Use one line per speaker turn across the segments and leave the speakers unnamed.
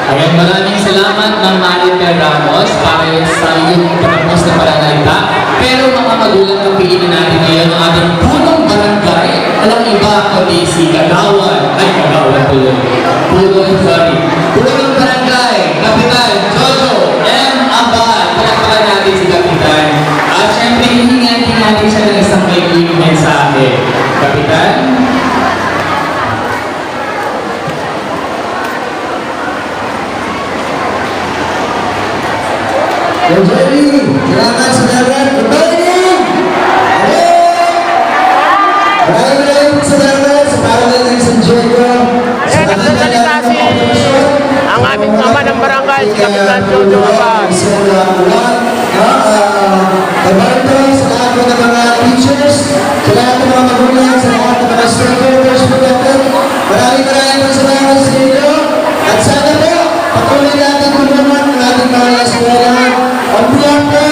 Ayan, maraming salamat ng Maricar Ramos para sa iyong patapos na pananalita. Pero mga magulang na piliin natin ngayon ang ating punong barangay. Alam iba kundi si Kagawan. Ay, Kagawan tuloy. Punong barangay, Kapitan Jojo M. Abad. Palakpakan natin si Kapitan. At syempre, hihingan din natin siya ng isang maiging mensahe. Kapitan?
Good morning! Salamat sa lahat! Good morning! Maraming salamat sa paralan ng San Diego. Sa
Nagsasalita ang aming ama ng barangay, si Kapitan Jojo Abad.
Kabarito sa lahat ng mga teachers, sa lahat ng mga magulang, sa lahat ng mga stakeholders po natin. Maraming salamat sa inyo. At sana po, patuloy natin tulungan ang ating mga eskwelahan. Ang buwan po,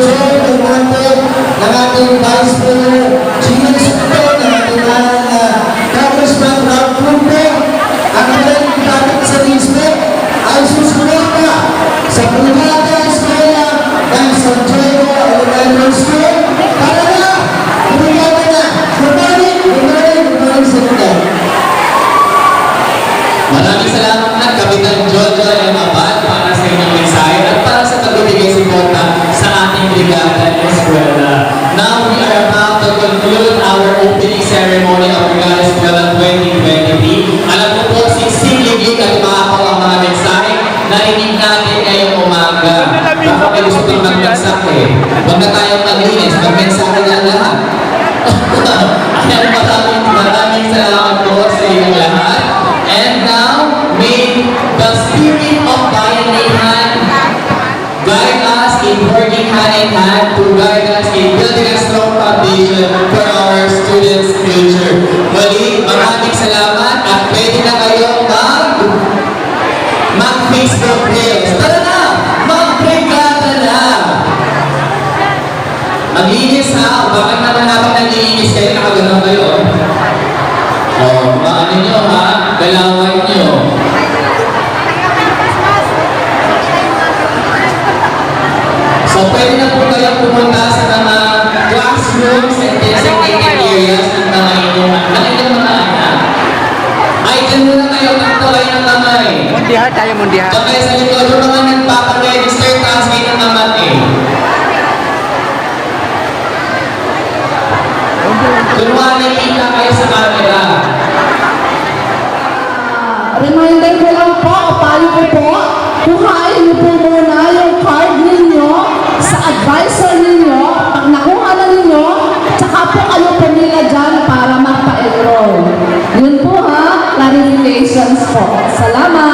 Joy Belmonte, ng ating Vice Mayor, Gina Soto, ng ating Congressman Rob Plumbo, ang ating dapat sa Lisbe, ay susunod na sa Brigada Eskwela ng San Diego Elementary School. Para na, brigada na. Good morning sa inyo.
Maraming salamat na Kapitan Jojo M. Abad para sa inyong mensahe at para sa pagbibigay suporta sa ating Brigada Eskwela. Now we are about to conclude our opening ceremony of Brigada Eskwela 2023. Alam ko po, siksiligig at makakaw ang mga mensahe narinig natin ngayong umaga. Baka may gusto kong magmensak eh. Huwag na tayong maglinis, magmensahe na lahat. Ayan, maraming salamat po sa inyong lahat. And now, may the spirit of Bayanihan guide us in working hand in hand to guide us in building a strong foundation for our students' future. Muli, maraming salamat at pwede na kayong mag-Facebook Reels. Tara na! Mag-brigada na! Maglinis ha! Bakit naman habang naglilinis kayo, nakagano'n kayo? Maano nyo ha? Galaway nyo. So, pwede na po kayong pumunta sa mga classrooms and designated areas ng mga inyong mga anak. Ay, dyan muna kayo, magtaway ng kamay.
Mundihan tayo, mundihan.
Pagkaya sa likod, yung mga nagpaparegister, translate ng naman eh. Kunwari, kita kayo sa camera.
Reminder ko lang po, o paano ko po, kuhain niyo po muna yung card ninyo sa advisor ninyo. Pag nakuha na ninyo, tsaka po kayo pumila dyan para magpa-enroll. Yun po ha, clarifications po. Salamat!